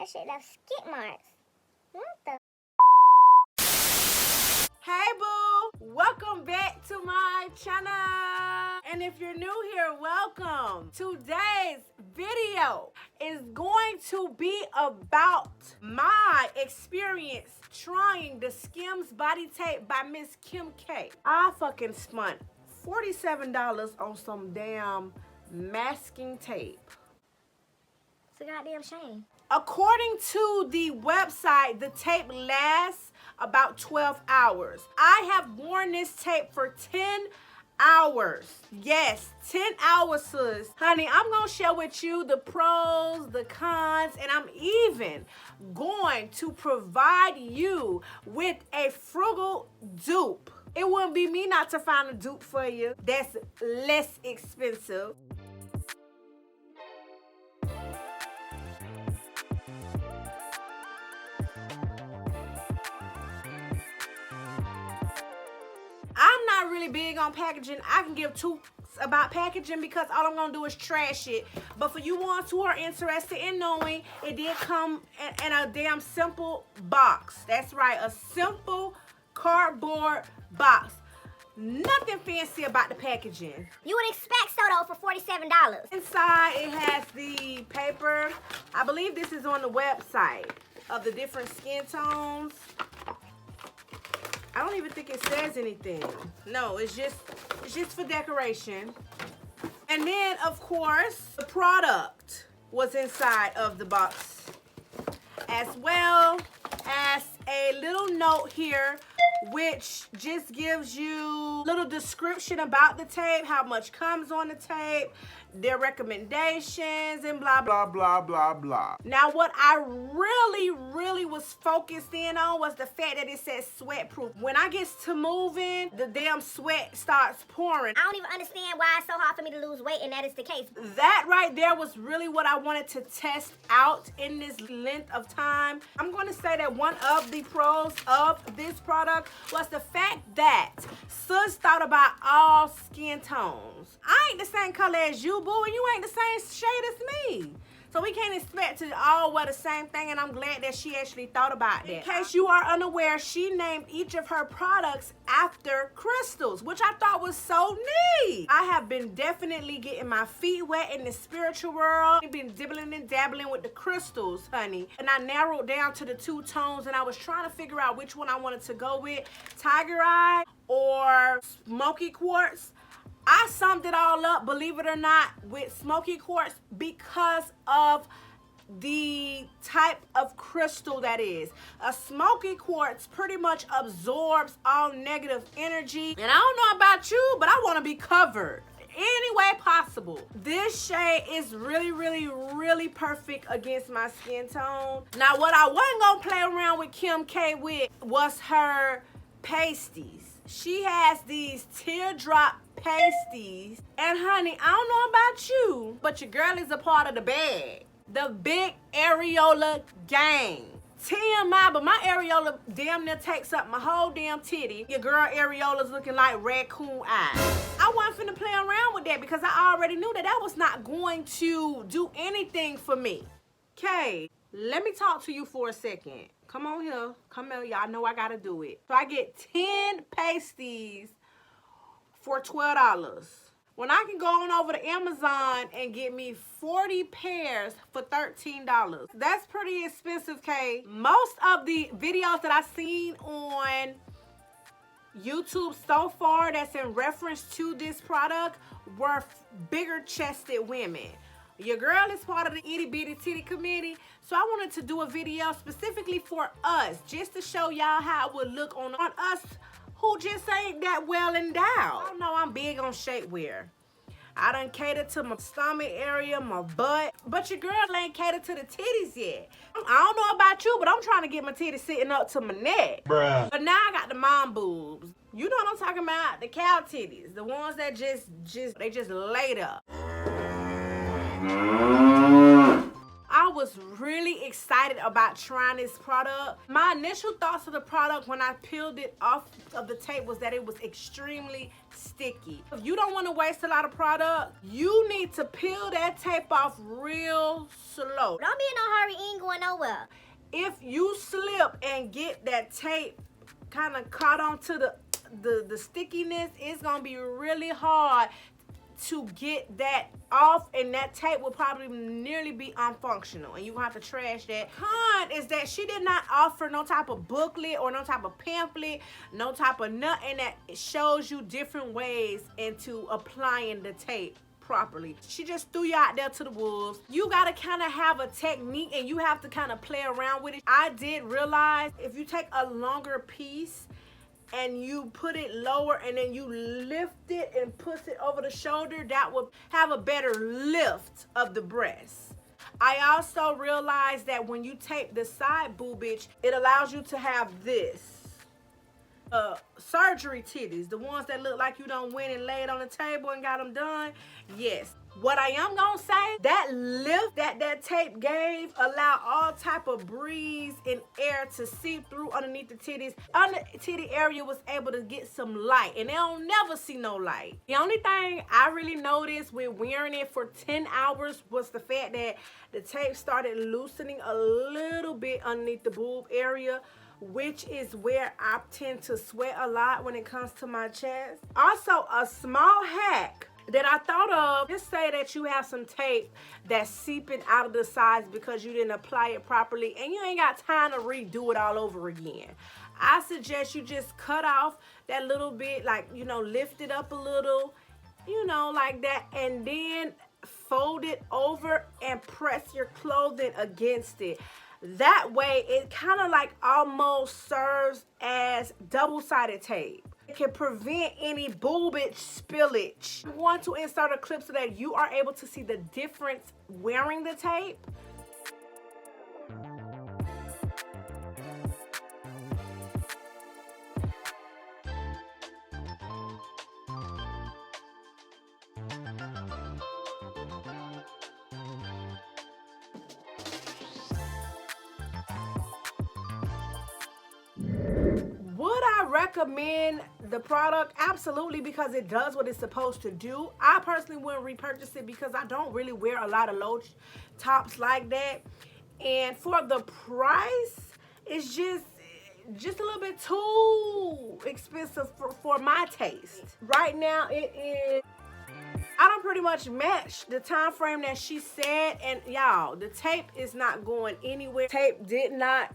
That shit left skid marks. What the? Hey boo, welcome back to my channel. And if you're new here, welcome. Today's video is going to be about my experience trying the SKIMS Body Tape by mzKiraB. I fucking spent $47 on some damn masking tape. It's a goddamn shame. According to the website, the tape lasts about 12 hours. I have worn this tape for 10 hours. Yes, 10 hours, sis. Honey, I'm gonna share with you the pros, the cons, and I'm even going to provide you with a frugal dupe. It wouldn't be me not to find a dupe for you that's less expensive. I'm not really big on packaging. I can give two about packaging because all I'm gonna do is trash it. But for you ones who are interested in knowing, it did come in a damn simple box. That's right, a simple cardboard box. Nothing fancy about the packaging. You would expect so though for $47. Inside it has the paper. I believe this is on the website of the different skin tones. I don't even think it says anything. No, it's just for decoration. And then, of course, the product was inside of the box, as well as a little note here, which just gives you a little description about the tape, how much comes on the tape, their recommendations, and blah, blah, blah, blah, blah. Now, what I really was focused in on was the fact that it says sweat proof. When I get to moving, the damn sweat starts pouring. I don't even understand why it's so hard for me to lose weight, and that is the case. That right there was really what I wanted to test out in this length of time. I'm going to say that one of the pros of this product was the fact that sis thought about all skin tones. I ain't the same color as you, boo, and you ain't the same shade as me. So we can't expect to all wear the same thing, and I'm glad that she actually thought about that. In case you are unaware, she named each of her products after crystals, which I thought was so neat. I have been definitely getting my feet wet in the spiritual world. I've been dibbling and dabbling with the crystals, honey. And I narrowed down to the two tones, and I was trying to figure out which one I wanted to go with, Tiger Eye or Smoky Quartz. I summed it all up, believe it or not, with Smoky Quartz because of the type of crystal that is. A Smoky Quartz pretty much absorbs all negative energy. And I don't know about you, but I want to be covered any way possible. This shade is really perfect against my skin tone. Now, what I wasn't going to play around with Kim K with was her pasties. She has these teardrop pasties. And honey, I don't know about you, but your girl is a part of the bag. The big areola gang. TMI, but my areola damn near takes up my whole damn titty. Your girl areola's looking like raccoon eyes. I wasn't finna play around with that because I already knew that that was not going to do anything for me. Okay, let me talk to you for a second. Come on here. Come here, y'all know I gotta do it. So I get 10 pasties for $12. When I can go on over to Amazon and get me 40 pairs for $13. That's pretty expensive, Kay. Most of the videos that I've seen on YouTube so far that's in reference to this product were bigger chested women. Your girl is part of the itty bitty titty committee, so I wanted to do a video specifically for us, just to show y'all how it would look on us who just ain't that well endowed. I know I'm big on shapewear. I done catered to my stomach area, my butt, but your girl ain't catered to the titties yet. I don't know about you, but I'm trying to get my titties sitting up to my neck. Bruh. But now I got the mom boobs. You know what I'm talking about? The cow titties, the ones that they just laid up. I I was really excited about trying this product. My initial thoughts of the product when I peeled it off of the tape was that it was extremely sticky. If you don't want to waste a lot of product, you need to peel that tape off real slow. Don't be in no hurry, you ain't going nowhere. If you slip and get that tape kind of caught onto the stickiness, it's gonna be really hard to get that off, and that tape will probably nearly be unfunctional, and you're gonna have to trash that. Con is that she did not offer no type of booklet or no type of pamphlet, no type of nothing that shows you different ways into applying the tape properly. She just threw you out there to the wolves. You gotta kind of have a technique, and you have to kind of play around with it. I did realize if you take a longer piece and you put it lower and then you lift it and push it over the shoulder, that will have a better lift of the breast. I also realized that when you tape the side boobage, it allows you to have this surgery titties, the ones that look like you done went and laid on the table and got them done. Yes. What I am gonna say, that lift that tape gave allowed all type of breeze and air to seep through underneath the titties. Under the titty area was able to get some light, and they don't never see no light. The only thing I really noticed with wearing it for 10 hours was the fact that the tape started loosening a little bit underneath the boob area, which is where I tend to sweat a lot when it comes to my chest. Also, a small hack that I thought of, just say that you have some tape that's seeping out of the sides because you didn't apply it properly and you ain't got time to redo it all over again. I suggest you just cut off that little bit, like, you know, lift it up a little, you know, like that, and then fold it over and press your clothing against it. That way, it kind of like almost serves as double-sided tape. It can prevent any boobage spillage. I want to insert a clip so that you are able to see the difference wearing the tape. Would I recommend the product? Absolutely, because it does what it's supposed to do. I personally wouldn't repurchase it because I don't really wear a lot of low tops like that. And for the price, it's just a little bit too expensive for my taste. Right now, it is. I don't pretty much match the time frame that she said, and y'all, the tape is not going anywhere. Tape did not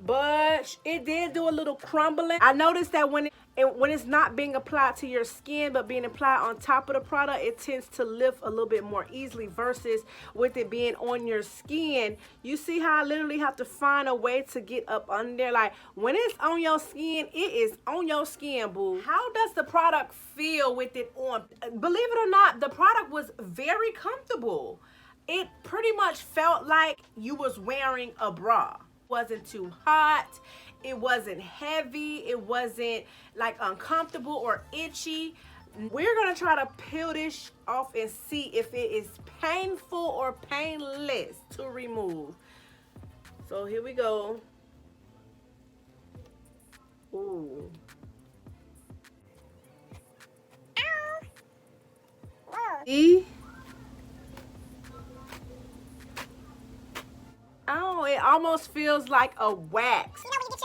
budge. It did do a little crumbling. I noticed that when it's not being applied to your skin but being applied on top of the product, it tends to lift a little bit more easily versus with it being on your skin. You see how I literally have to find a way to get up under there. Like, when it's on your skin, it is on your skin, boo. How does the product feel with it on? Believe it or not, the product was very comfortable. It pretty much felt like you was wearing a bra. Wasn't too hot, it wasn't heavy, it wasn't like uncomfortable or itchy. We're gonna try to peel this off and see if it is painful or painless to remove. So here we go. Ooh. See? Oh, it almost feels like a wax. You know when you get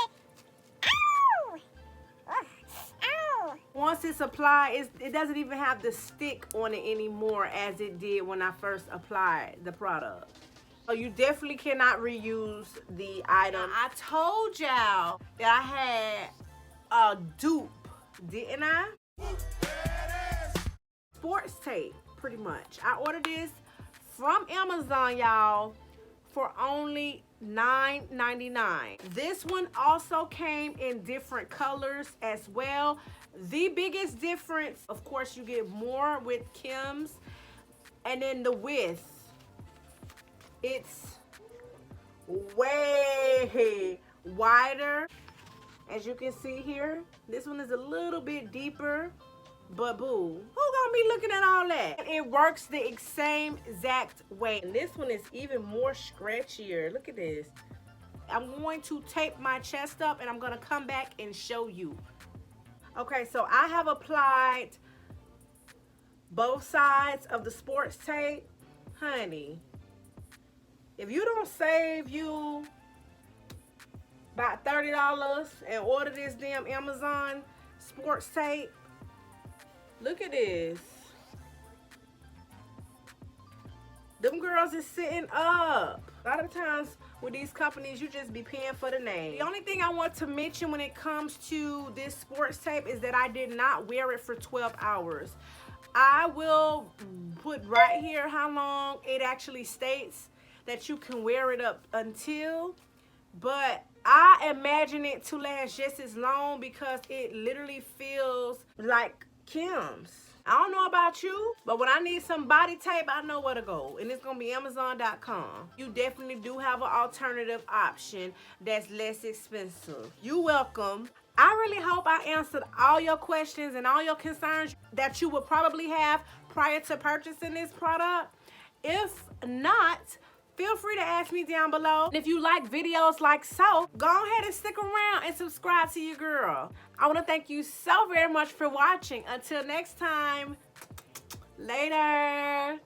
your... Ow! Ow! Once it's applied, it doesn't even have the stick on it anymore as it did when I first applied the product. So you definitely cannot reuse the item. I told y'all that I had a dupe, didn't I? Sports tape, pretty much. I ordered this from Amazon, y'all, for only $9.99. This one also came in different colors as well. The biggest difference, of course, you get more with SKIMS, and then the width. It's way wider, as you can see here. This one is a little bit deeper. But boo, who gonna be looking at all that? It works the same exact way. And this one is even more scratchier. Look at this. I'm going to tape my chest up and I'm gonna come back and show you. Okay, so I have applied both sides of the sports tape. Honey, if you don't save you about $30 and order this damn Amazon sports tape, look at this. Them girls is sitting up. A lot of times with these companies, you just be paying for the name. The only thing I want to mention when it comes to this sports tape is that I did not wear it for 12 hours. I will put right here how long it actually states that you can wear it up until, but I imagine it to last just as long because it literally feels like Skims. I don't know about you, but when I need some body tape, I know where to go, and it's gonna be Amazon.com. You definitely do have an alternative option that's less expensive. You're welcome. I really hope I answered all your questions and all your concerns that you would probably have prior to purchasing this product. If not, feel free to ask me down below. And if you like videos like so, go ahead and stick around and subscribe to your girl. I want to thank you so very much for watching. Until next time, later.